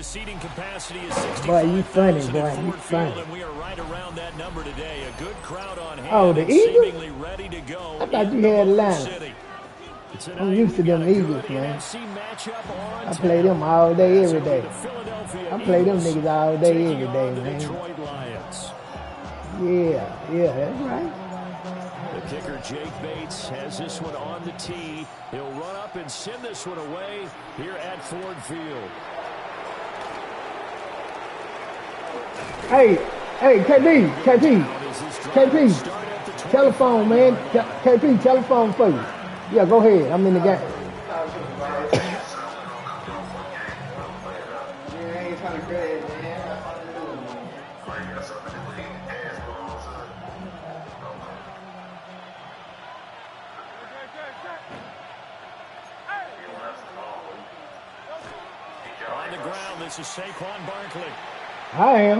the seating capacity is 65,000 boy, you funny, at boy. You Ford funny. Field, and we are right around that number today. A good crowd on hand. Oh, the and Eagles? seemingly ready to go. I thought you had Atlanta. City. I'm used to them Eagles, man. I play them all day, every day. I play them niggas all day, every day, man. Yeah, that's right. The kicker, Jake Bates, has this one on the tee. He'll run up and send this one away here at Ford Field. Hey, KP, telephone, man. KP, telephone for you. Yeah, go ahead. I'm in the game. On the ground, this is Saquon Barkley. I am.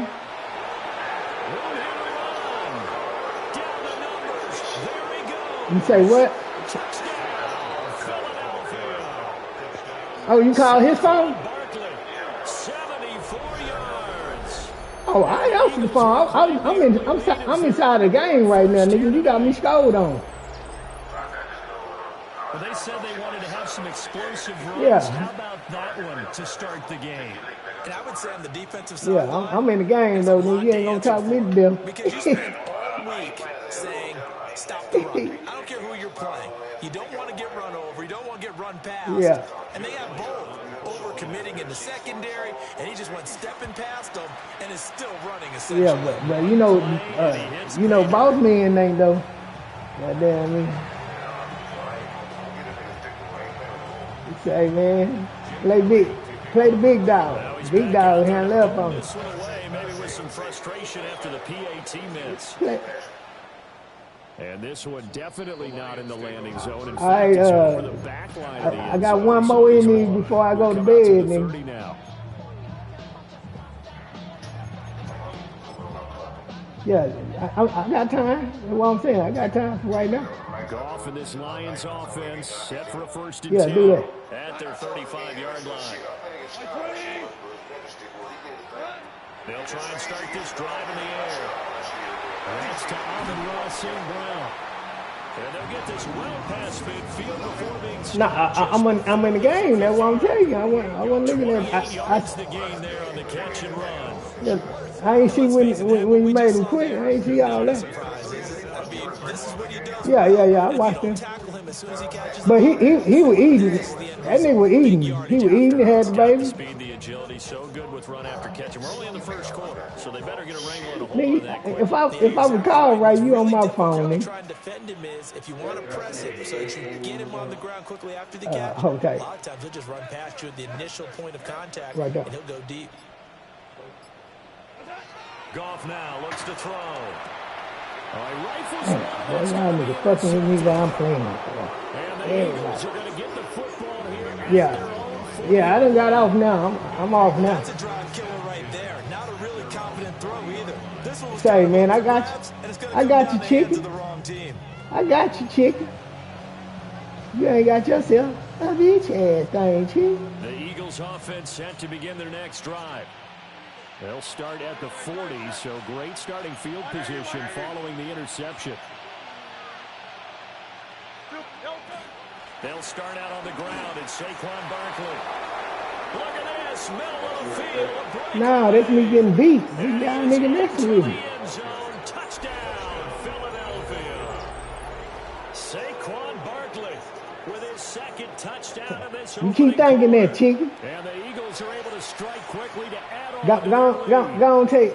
Down the numbers. There he goes. You say what? Touchdown, Philadelphia. Oh, you call his phone? Barkley, 74 yards. Oh, I answered the phone. I'm inside the game right now, nigga. You got me scored on. Well, they said they wanted to have some explosive runs. Yeah. How about that one to start the game? And I would say on the defensive side, Yeah, I'm in the game though, nigga. You ain't gonna talk me to them. because you spent all week saying, stop the run. I don't care who you're playing. You don't want to get run over. You don't want to get run past. Yeah. And they have both over-committing in the secondary, and he just went stepping past them and is still running essentially. Yeah, but you know, boss men ain't though. Goddamn me. You say, man, play the big dog. Big dog hand left on me. This one away, maybe with some frustration after the PAT miss. And this one definitely not in the landing zone. In fact, it's over the back line of the I end got zone. one more in me before I go to bed, nigga. Now. Yeah, I got time. That's what I'm saying. I got time for right now. Goff and this Lions offense set for a 1st and 10 do that. at their 35-yard line. They'll try and start this drive in the air. That's to Amon-Ra St. Brown. And they'll get this well past midfield before being stopped. I'm in the game. That's what I'm telling you. I wasn't looking at. Yards the game there on the catch and run. I ain't see when you made him quit. I ain't see all that. Yeah. I watched him. But he was eating. That nigga was eating. He was eating. He had the baby. Speed, the agility, so good with run after catch. And we're only in the first quarter, so they better get a wrangle and a hold of that. If I recall right, you on my phone, nigga. Trying to defend him is if you want to press him so that you can get him on the ground quickly after the catch. Okay. A lot of times he'll just run past you at the initial point of contact, Right there. and he'll go deep. Goff now looks to throw. Rifles Boy, y'all niggas fucking with me while I'm playing. and the Eagles are going to get the football here. Yeah, I done got off now. I'm off now. That's a drive killer right there. Not a really confident throw either. This one was Say, man, I got you, chicken. the wrong team. I got you, chicken. You ain't got yourself a bitch ass thing, chicken. The Eagles offense set to begin their next drive. They'll start at the 40, so great starting field position following the interception. They'll start out on the ground. It's Saquon Barkley. Look at this, middle of the field. Nah, that's me getting beat. This guy nigga next to me. End zone, touchdown, Philadelphia. Saquon Barkley with his second touchdown of this You keep thinking that, chicken. And the Eagles are able to strike quickly to add on. Go on, take.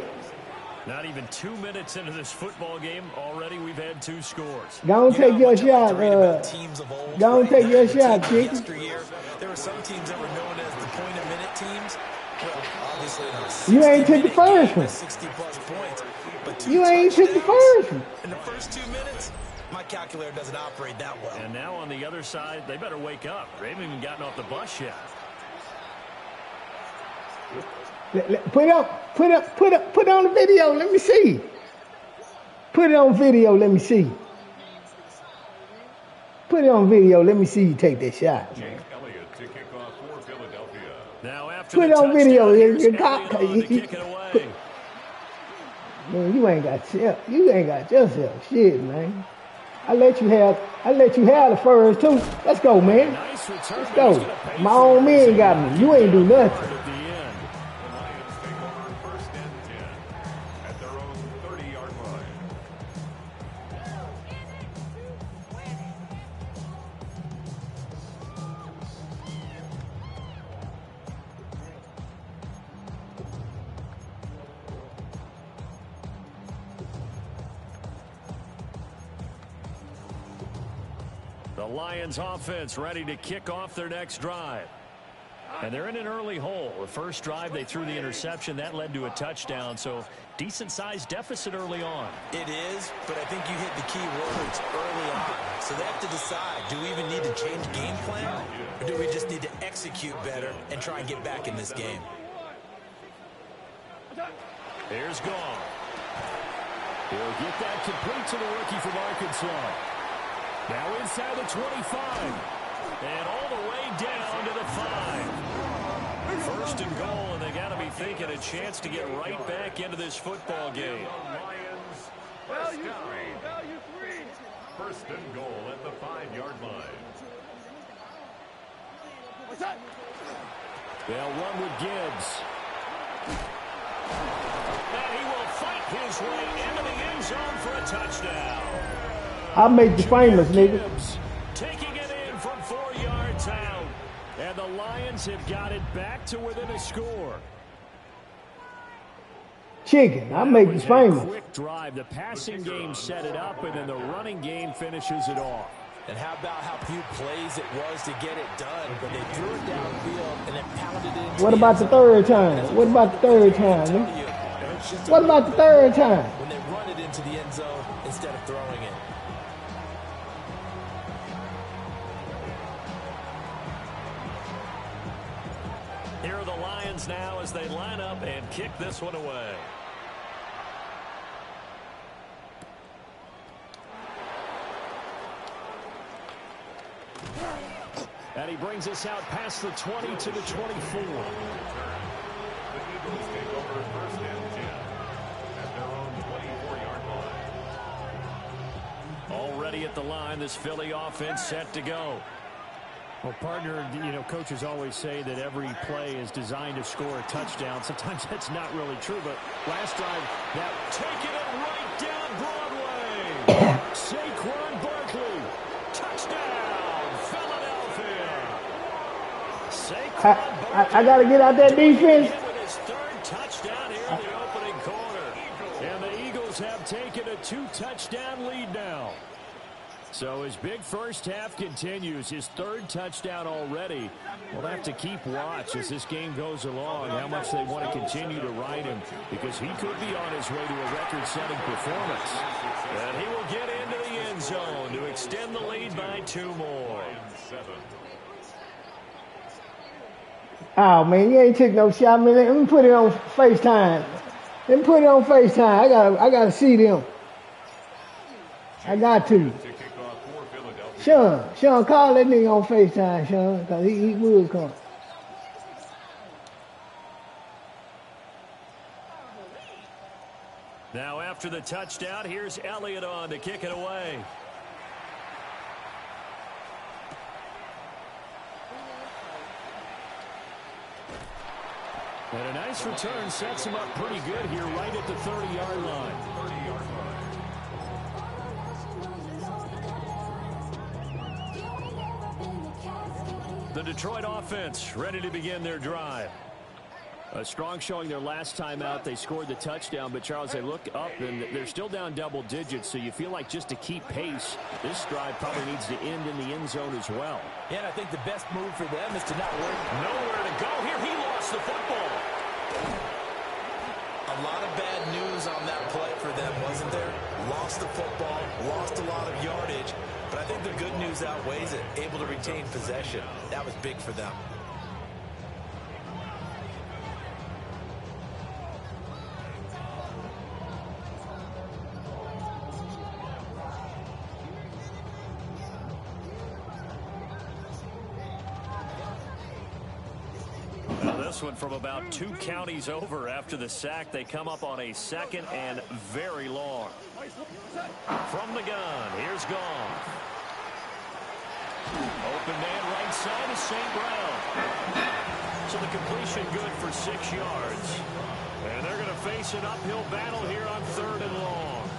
Not even 2 minutes into this football game, already we've had 2 scores. Go on, take your shot. Teams of old, Go on, take your shot, chicken. yesteryear, there were some teams that were known as the point-a-minute teams. Well, obviously not. You ain't took the first one. 60-plus points. But You ain't took the first one. in the first 2 minutes, my calculator doesn't operate that well. And now on the other side, they better wake up. They haven't even gotten off the bus yet. Put on the video. Let me see. Put it on video. Let me see. Put it on video. Let me see you take that shot. Jake Elliott to kick off for Philadelphia. Now after Put it on video. You put it on video. Away. Man, you ain't got yourself shit, man. I let you have the first two. Let's go, man. Nice return, let's go. My own man got me. You ain't do nothing. The Lions offense ready to kick off their next drive. And they're in an early hole. The first drive, they threw the interception. That led to a touchdown. So decent-sized deficit early on. It is, but I think you hit the key words early on. So they have to decide, do we even need to change game plan? Or do we just need to execute better and try and get back in this game? Here's Gong. He'll get that complete to the rookie from Arkansas. Now inside the 25. And all the way down to the 5. First and goal, and they got to be thinking a chance to get right back into this football game. Value three. First and goal at the 5-yard line. They'll run with Gibbs. And he will fight his way into the end zone for a touchdown. I make the famous, nigga. Taking it in from 4 yards out. And the Lions have got it back to within a score. Chicken, I make the famous. Quick drive. The passing game set it up, and then the running game finishes it off. And how about how few plays it was to get it done, but they threw it downfield and then pounded it into What about the third time? What about the third time? What about the third time? When they run it into the end zone instead of throwing it. Here are the Lions now as they line up and kick this one away. And he brings us out past the 20 to the 24. The Eagles take over first and 10 at their own 24-yard line. Already at the line, this Philly offense set to go. Well, partner, coaches always say that every play is designed to score a touchdown. Sometimes that's not really true, but last drive, that taking it right down Broadway. Saquon Barkley, touchdown, Philadelphia. Saquon Barkley. I got to get out that defense. With his third touchdown here in the opening quarter. And the Eagles have taken a 2-touchdown lead now. So his big first half continues. His third touchdown already. We'll have to keep watch as this game goes along, how much they want to continue to ride him, because he could be on his way to a record-setting performance. And he will get into the end zone to extend the lead by 2 more. Oh, man, you ain't took no shot, man. Let me put it on FaceTime. I got to see them. I got to. Sean, call that nigga on FaceTime, Sean, because he will come. Now after the touchdown, here's Elliott on to kick it away. And a nice return sets him up pretty good here right at the 30-yard line. The Detroit offense ready to begin their drive. A strong showing their last time out. They scored the touchdown, but Charles, they look up and they're still down double digits, so you feel like just to keep pace, this drive probably needs to end in the end zone as well. Yeah, and I think the best move for them is to not worry. Nowhere to go here. He lost the football. A lot of bad news on that play for them, wasn't there? Lost the football, lost a lot of yardage, but I think the good news outweighs it. Able to retain possession. That was big for them. this one from about 2 counties over. After the sack, they come up on a 2nd and very long. From the gun, here's Goff. Open man right side is St. Brown. So the completion good for 6 yards. And they're going to face an uphill battle here on 3rd and long.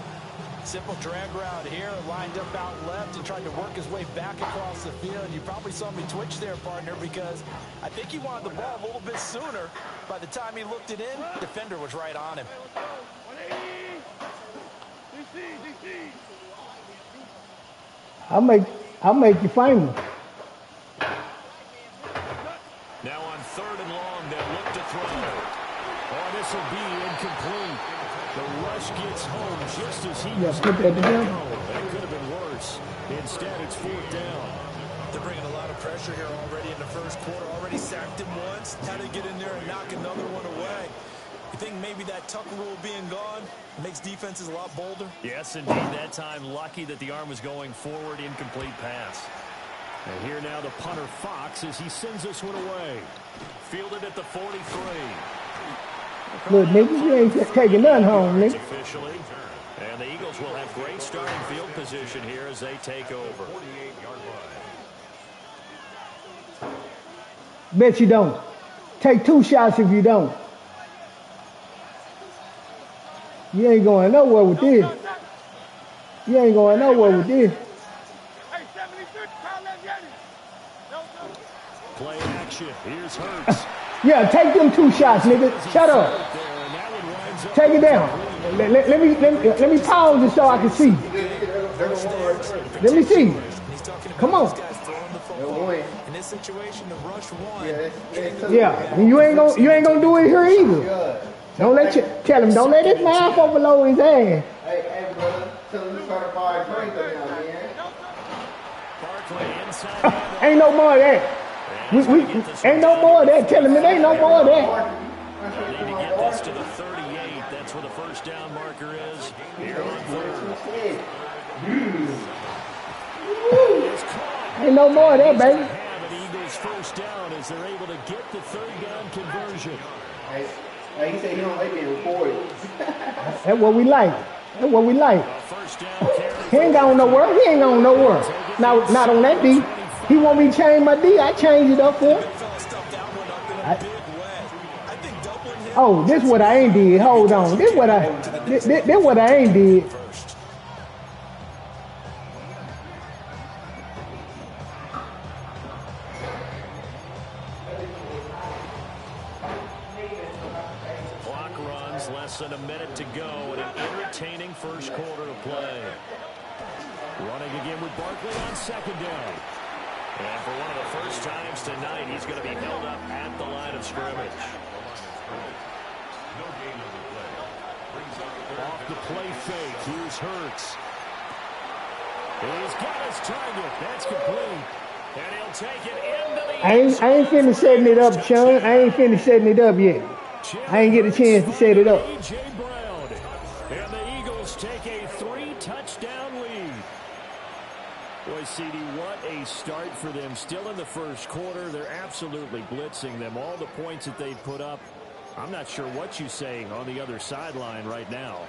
Simple drag route here, lined up out left and tried to work his way back across the field. You probably saw me twitch there, partner, because I think he wanted the ball a little bit sooner. By the time he looked it in, the defender was right on him. I'll make you famous. Now on 3rd and long, they'll look to throw. Oh, this will be incomplete. The rush gets home just as he was put that together. That could have been worse. Instead, it's 4th down. They're bringing a lot of pressure here already in the first quarter. Already sacked him once. Had to get in there and knock another one away. You think maybe that tuck rule being gone makes defenses a lot bolder? Yes, indeed. That time, lucky that the arm was going forward. Incomplete pass. And here now the punter, Fox, as he sends this one away. Fielded at the 43. Look, niggas, you ain't taking nothing home, nigga. Officially. And the Eagles will have great starting field position here as they take over. Bet you don't. Take 2 shots if you don't. You ain't going nowhere with this. You ain't going nowhere with this. Play action. Here's Hurts. Yeah, take them 2 shots, nigga. Shut up. Take it down. Let me pause it so I can see. Let me see. Come on. In this situation, the rush one. Yeah, and you ain't gonna do it here either. Don't tell him. Don't let his mouth overload his ass. Hey, brother. Tell him to certified drinker now, man. Ain't no more of that. Ain't no more of that. Tell him it ain't no more of that. Need to get this to the 38. That's where the first down marker is. Here on 3rd. Ain't no more of that, baby. Have an Eagles first down as they're able to get the 3rd down conversion. Hey, he said he don't like being recorded. That's what we like. That's what we like. First down carry. He ain't going nowhere. He ain't going nowhere. Not on that D. He want me to change my D. I changed it up for him. Oh, this what I ain't did. Hold on. This what I ain't did. Clock runs, less than a minute to go, and an entertaining first quarter to play. Running again with Barkley on 2nd down. And for one of the first times tonight, he's going to be held up at the line of scrimmage. Off the play fake, here's Hurts. He's got his target. That's complete. And he'll take it into the I ain't finished setting it up, Sean. I ain't finished setting it up yet. I ain't get a chance to set it up. A.J. Brown. And the Eagles take a 3-touchdown lead. Boy, CD, what a start for them. Still in the first quarter. They're absolutely blitzing them. All the points that they put up. I'm not sure what you're saying on the other sideline right now.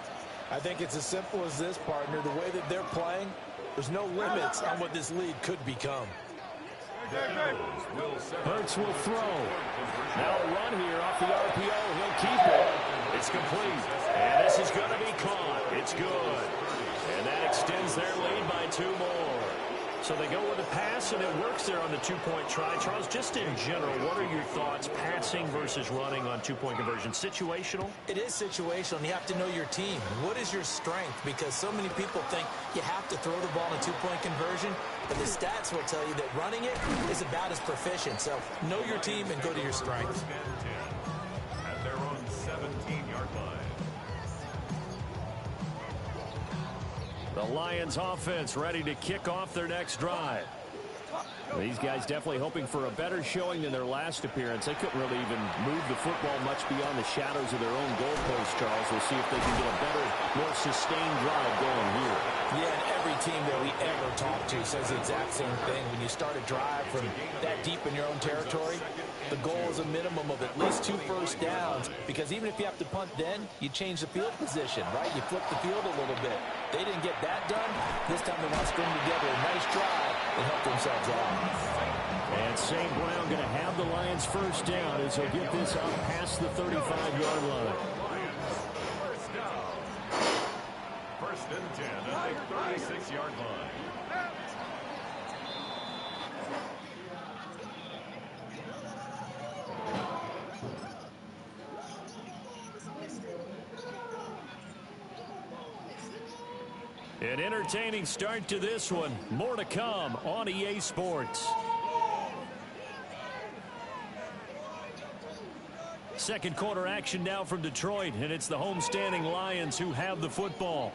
I think it's as simple as this, partner. The way that they're playing, there's no limits on what this lead could become. Hurts will throw. Now a run here off the RPO. He'll keep it. It's complete. And this is going to be caught. It's good. And that extends their lead by 2 more. So they go with a pass, and it works there on the 2-point try. Charles, just in general, what are your thoughts, passing versus running on 2-point conversion? Situational? It is situational, and you have to know your team. What is your strength? Because so many people think you have to throw the ball in a 2-point conversion, but the stats will tell you that running it is about as proficient. So know your team and go to your strength. At their own 17-yard line. The Lions offense ready to kick off their next drive. These guys definitely hoping for a better showing than their last appearance. They couldn't really even move the football much beyond the shadows of their own goalpost, Charles. We'll see if they can get a better, more sustained drive going here. Yeah, and every team that we ever talk to says the exact same thing. When you start a drive from that deep in your own territory, the goal is a minimum of at least 2 first downs, because even if you have to punt then, you change the field position, right? You flip the field a little bit. They didn't get that done. This time they want to string together a nice drive and help themselves out. And St. Brown going to have the Lions first down as he'll get this up past the 35-yard line. First and 10 at the 36-yard line. An entertaining start to this one. More to come on EA Sports. Second quarter action now from Detroit, and it's the homestanding Lions who have the football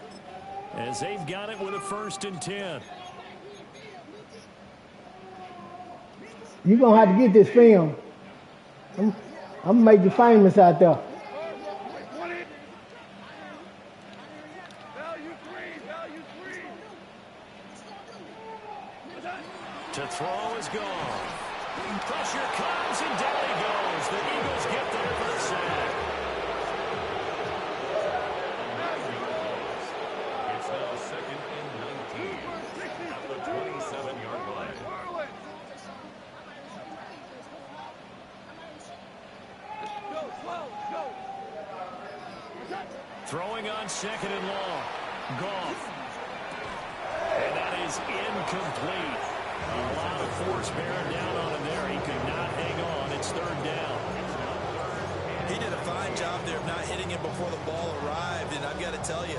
as they've got it with a 1st and 10. You're going to have to get this film. I'm going to make you famous out there. To throw is gone. Pressure comes, and down he goes. The Eagles get there for the sack. It's now 2nd and 19 at the 27-yard line. Throwing on 2nd and long. Goff. And that is incomplete. A lot of force bearing down on him there. He could not hang on. It's 3rd down. He did a fine job there of not hitting him before the ball arrived, and I've got to tell you,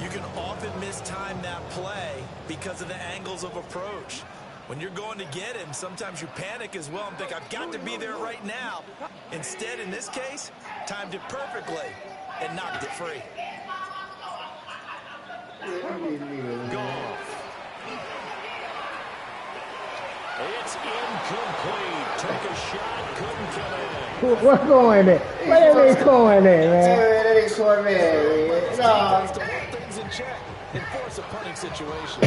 you can often mistime that play because of the angles of approach. When you're going to get him, sometimes you panic as well and think, I've got to be there right now. Instead, in this case, timed it perfectly and knocked it free. Goff. It's incomplete. Took a shot, couldn't get it. What's going there? Where is it going there, man? That ain't going there. Nah. To hold things in check and force a punting situation.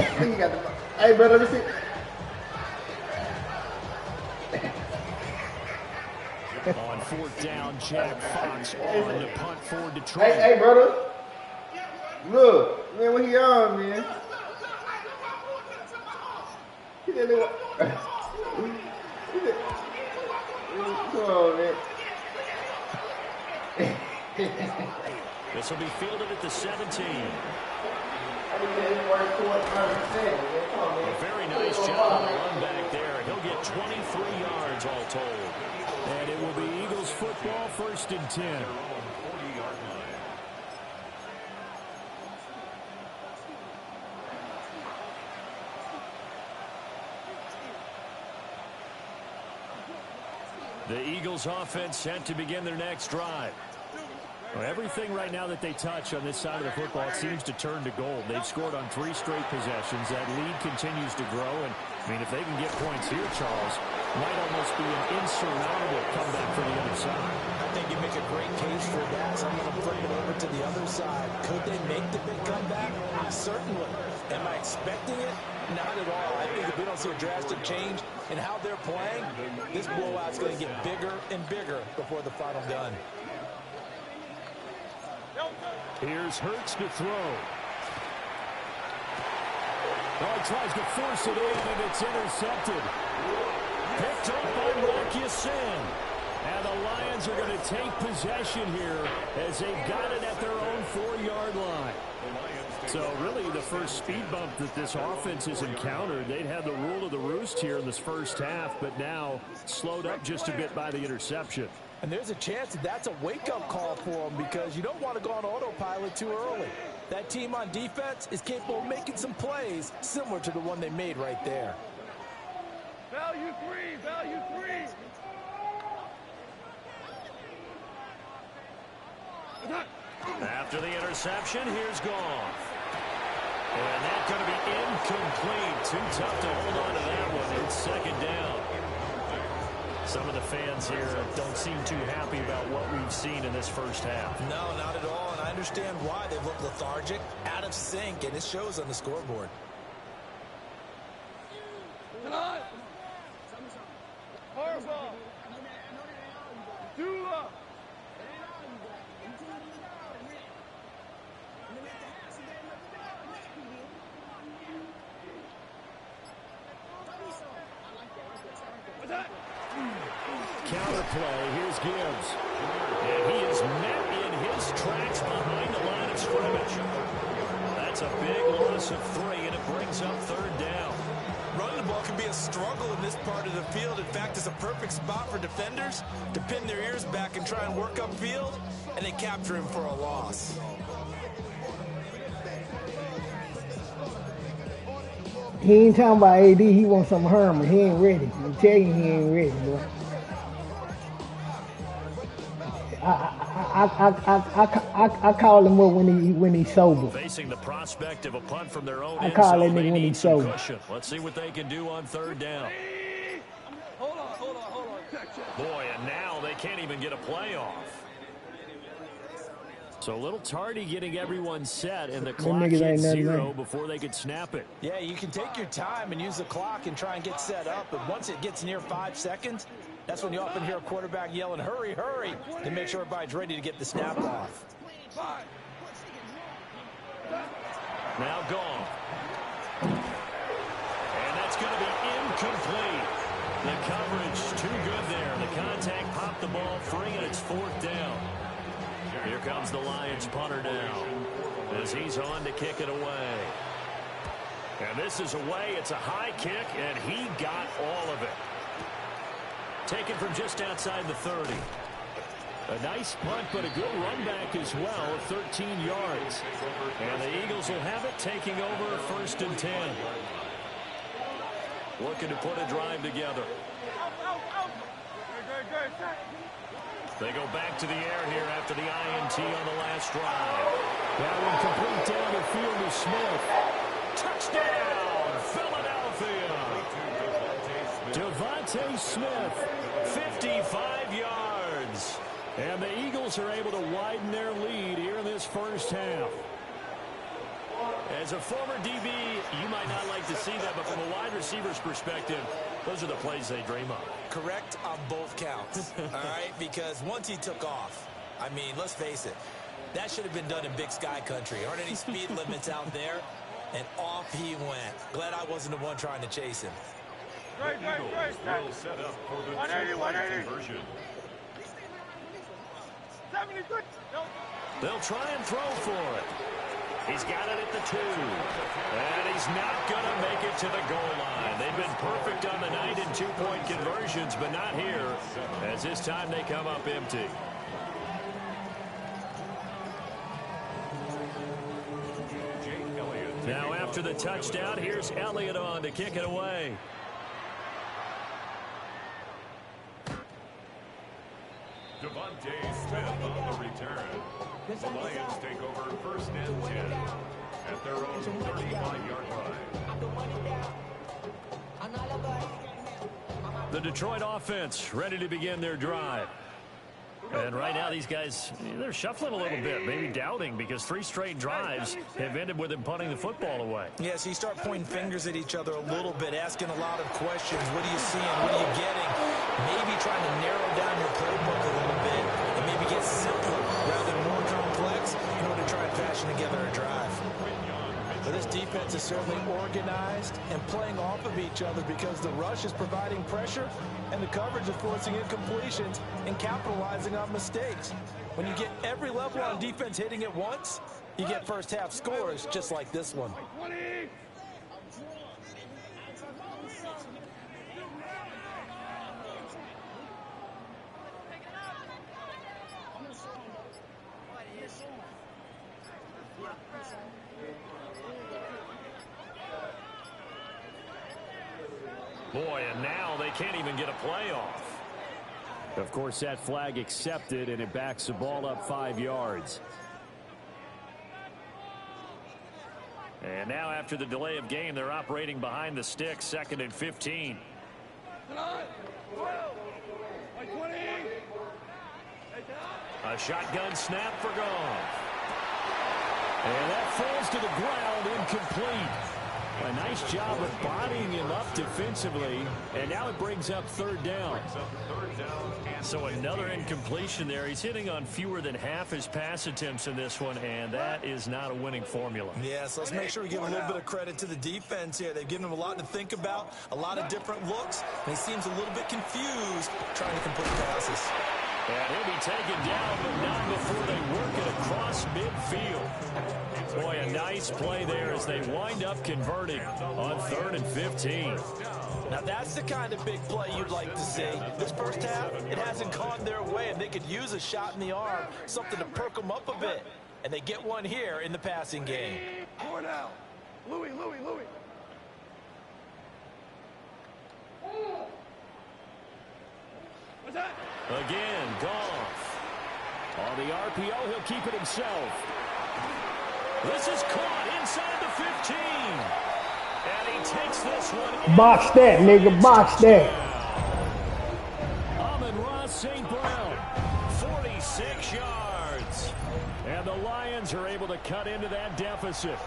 Hey, brother, let me see. On 4th down, Jack Fox on to punt for Detroit. Hey, brother. Look, man, what he on, man? Come on, man. This will be fielded at the 17. A very nice job on the run back there. He'll get 23 yards all told. And it will be Eagles football, 1st and 10. The Eagles offense set to begin their next drive. Well, everything right now that they touch on this side of the football, it seems to turn to gold. They've scored on 3 straight possessions. That lead continues to grow. And, I mean, if they can get points here, Charles, might almost be an insurmountable comeback for the other side. I think you make a great case for that, so I'm going to flip it over to the other side. Could they make the big comeback? Certainly. Am I expecting it? Not at all. I think if we don't see a drastic change in how they're playing, this blowout's going to get bigger and bigger before the final gun. Here's Hurts to throw. Oh, he tries to force it in, and it's intercepted. Picked up by Rocky Sin. And the Lions are going to take possession here as they've got it at their own 4-yard line. So really the first speed bump that this offense has encountered. They'd had the rule of the roost here in this first half, but now slowed up just a bit by the interception. And there's a chance that that's a wake-up call for them, because you don't want to go on autopilot too early. That team on defense is capable of making some plays similar to the one they made right there. Value three. After the interception, here's Goff. And that's going to be incomplete. Too tough to hold on to that one. It's 2nd down. Some of the fans here don't seem too happy about what we've seen in this first half. No, not at all, and I understand why. They've looked lethargic, out of sync, and it shows on the scoreboard. the play. Here's Gibbs. And he is met in his tracks behind the line of scrimmage. That's a big loss of 3, and it brings up 3rd down. Running the ball can be a struggle in this part of the field. In fact, it's a perfect spot for defenders to pin their ears back and try and work upfield, and they capture him for a loss. He ain't talking about AD. He wants some Herman. He ain't ready. I'm telling you, he ain't ready, bro. I call him up when he's sober. Facing the prospect of a punt from their own end zone, they when need he's some sober. cushion. Let's see what they can do on 3rd down. Hold on. Boy, and now they can't even get a play off. So a little tardy getting everyone set, and the clock hits 0 before they could snap it. Yeah, you can take your time and use the clock and try and get set up, but once it gets near 5 seconds, that's when you often hear a quarterback yelling, hurry, hurry, to make sure everybody's ready to get the snap off. Now gone. And that's going to be incomplete. The coverage too good there. The contact popped the ball free, and it's 4th down. Here comes the Lions punter now as he's on to kick it away. And this is away. It's a high kick, and he got all of it. Taken from just outside the 30. A nice punt, but a good run back as well of 13 yards. And the Eagles will have it, taking over 1st and 10. Looking to put a drive together. They go back to the air here after the INT on the last drive. That one complete down the field to Smith. Touchdown, Philadelphia. Devontae Smith, 55 yards. And the Eagles are able to widen their lead here in this 1st half. As a former DB, you might not like to see that, but from a wide receiver's perspective, those are the plays they dream of. Correct on both counts, all right? Because once he took off, I mean, let's face it, that should have been done in Big Sky country. Aren't any speed limits out there? And off he went. Glad I wasn't the one trying to chase him. The Eagles will set up for the 2-point conversion. They'll try and throw for it. He's got it at the 2. And he's not going to make it to the goal line. They've been perfect on the night in 2-point conversions, but not here, as this time they come up empty. Now after the touchdown, here's Elliott on to kick it away. Devontae Smith on the return. The Lions take over 1st and 10 at their own 35-yard line. The Detroit offense ready to begin their drive. And right now these guys, they're shuffling a little bit, maybe doubting, because 3 straight drives have ended with them punting the football away. Yeah, so you start pointing fingers at each other a little bit, asking a lot of questions. What are you seeing? What are you getting? Maybe trying to narrow down your playbook a little bit and maybe get simpler rather than more complex in order to try and fashion together a drive. But this defense is certainly organized and playing off of each other because the rush is providing pressure and the coverage is forcing incompletions and capitalizing on mistakes. When you get every level on defense hitting at once, you get first half scores just like this one. Boy, and now they can't even get a play off. Of course, that flag accepted, and it backs the ball up 5 yards. And now after the delay of game, they're operating behind the sticks, 2nd and 15. A shotgun snap for Goff. And that falls to the ground, incomplete. A nice job of bodying him up defensively, and now it brings up third down. So another incompletion there. He's hitting on fewer than half his pass attempts in this one, and that is not a winning formula. Yeah, so let's make sure we give a little bit of credit to the defense here. They've given him a lot to think about, a lot of different looks, and he seems a little bit confused trying to complete passes. And he'll be taken down, but not before they work it across midfield. Boy, a nice play there as they wind up converting on 3rd and 15. Now, that's the kind of big play you'd like to see. This first half, it hasn't gone their way, and they could use a shot in the arm, something to perk them up a bit. And they get one here in the passing game. More now. Louis. What's that? Again, Goff. On the RPO, he'll keep it himself. This is caught inside the 15. And he takes this one. Box that, nigga. Box that. Amon-Ra St. Brown, 46 yards. And the Lions are able to cut into that deficit.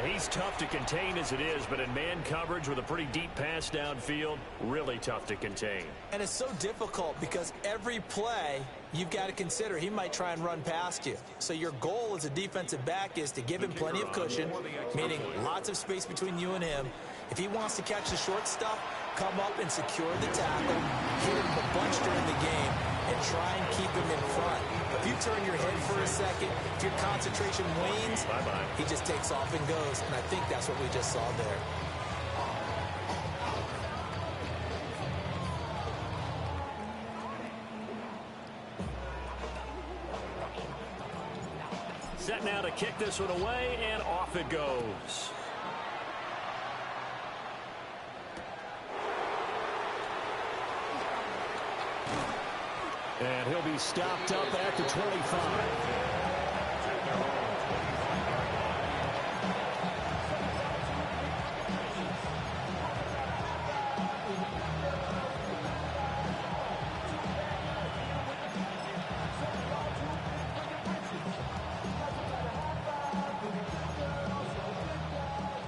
He's tough to contain as it is, but in man coverage with a pretty deep pass downfield, really tough to contain. And it's so difficult because every play you've got to consider he might try and run past you. So your goal as a defensive back is to give him plenty of cushion, meaning lots of space between you and him. If he wants to catch the short stuff, come up and secure the tackle, hit him a bunch during the game, and try and keep him in front. If you turn your head for a second, if your concentration wanes, he just takes off and goes. And I think that's what we just saw there. Set now to kick this one away, and off it goes. And he'll be stopped up at the 25.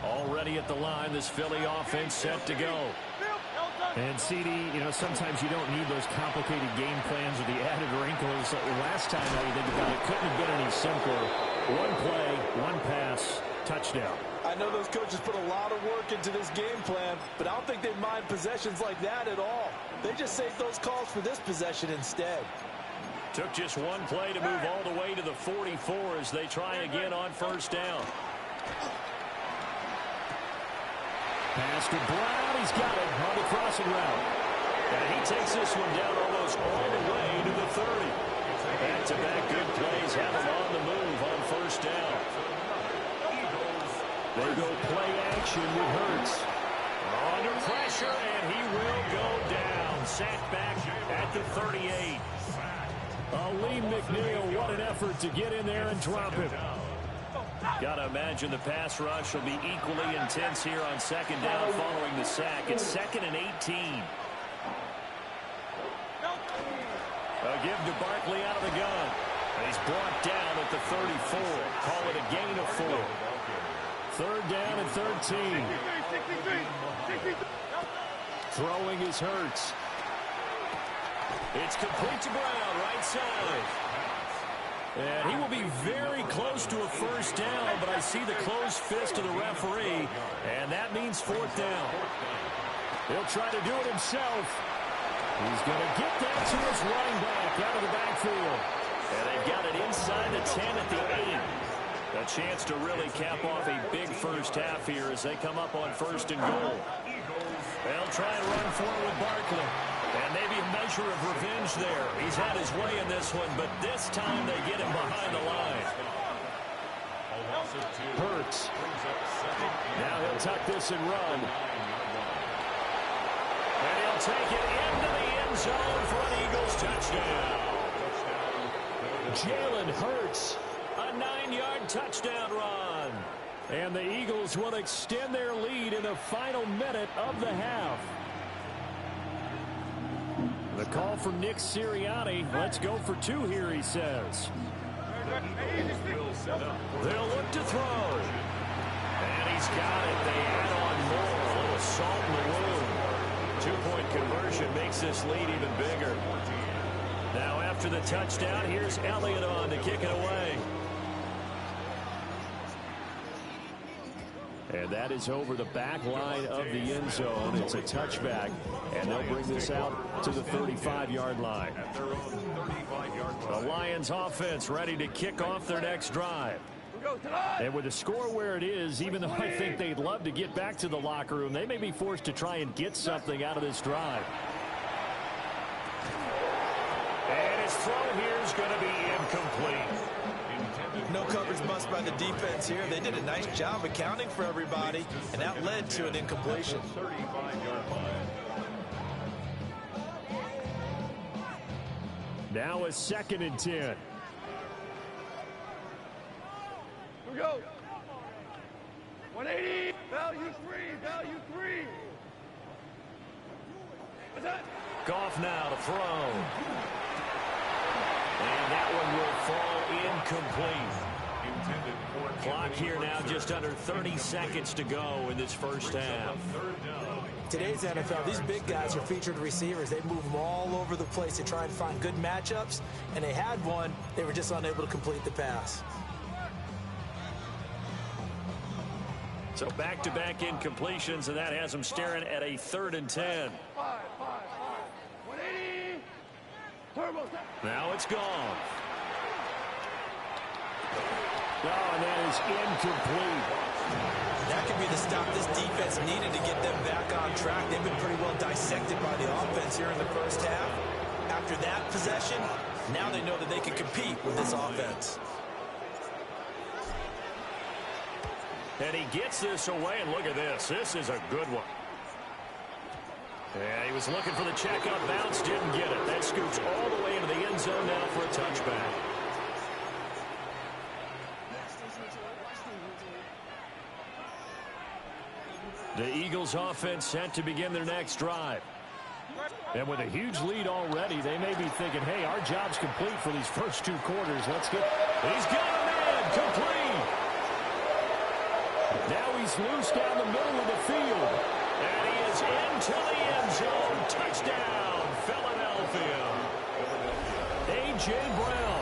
Already at the line, this Philly offense set to go. And CD, sometimes you don't need those complicated game plans or the added wrinkles. Last time, now you think about it, couldn't have been any simpler. One play, one pass, touchdown. I know those coaches put a lot of work into this game plan, but I don't think they mind possessions like that at all. They just save those calls for this possession instead. Took just one play to move all the way to the 44 as they try again on first down. Pass to Brown. He's got it on the crossing route. And he takes this one down almost all the way to the 30. Back-to-back good plays have him on the move on first down. They go play action with Hurts. Under pressure, and he will go down. Sacked back at the 38. Lee McNeil, what an effort to get in there and drop him. Got to imagine the pass rush will be equally intense here on second down following the sack. It's 2nd and 18. A give to Barkley out of the gun. And he's brought down at the 34. Call it a gain of 4. 3rd down and 13. Throwing is Hurts. It's complete to Brown, right side. And he will be very close to a first down, but I see the closed fist of the referee, and that means 4th down. He'll try to do it himself. He's going to get that to his running back out of the backfield. And they've got it inside the 10 at the 8. A chance to really cap off a big first half here as they come up on 1st and goal. They'll try and run forward with Barkley. And maybe a measure of revenge there. He's had his way in this one, but this time they get him behind the line. Hurts. Now he'll tuck this and run. And he'll take it into the end zone for an Eagles touchdown. Jalen Hurts, a 9-yard touchdown run. And the Eagles will extend their lead in the final minute of the half. The call from Nick Sirianni. Let's go for 2 here, he says. They'll look to throw. And he's got it. They add on more. A little salt in the wound. Two-point conversion makes this lead even bigger. Now after the touchdown, here's Elliott on to kick it away. And that is over the back line of the end zone. It's a touchback, and they'll bring this out to the 35-yard line. The Lions offense ready to kick off their next drive. And with the score where it is, even though I think they'd love to get back to the locker room, they may be forced to try and get something out of this drive. And his throw here is going to be incomplete. No coverage bust by the defense here. They did a nice job accounting for everybody, and that led to an incompletion. Now a 2nd and 10. Here we go. 180. Value 3. Value 3. What's that? Goff now to throw. And that one will fall incomplete. Clock here now just under 30 seconds to go in this first half. Today's NFL, these big guys are featured receivers. They move them all over the place to try and find good matchups, and they had one. They were just unable to complete the pass. So back-to-back incompletions, and that has them staring at a 3rd and 10. 180. Turbo. Now it's gone. Oh, and that is incomplete. That could be the stop this defense needed to get them back on track. They've been pretty well dissected by the offense here in the first half. After that possession, now they know that they can compete with this offense. And he gets this away, and look at this. This is a good one. Yeah, he was looking for the check-up bounce, didn't get it. That scoots all the way into the end zone now for a touchback. The Eagles offense set to begin their next drive. And with a huge lead already, they may be thinking, hey, our job's complete for these first 2 quarters. Let's get... He's got a man complete. Now he's loose down the middle of the field. And he is into the end zone. Touchdown, Philadelphia. A.J. Brown.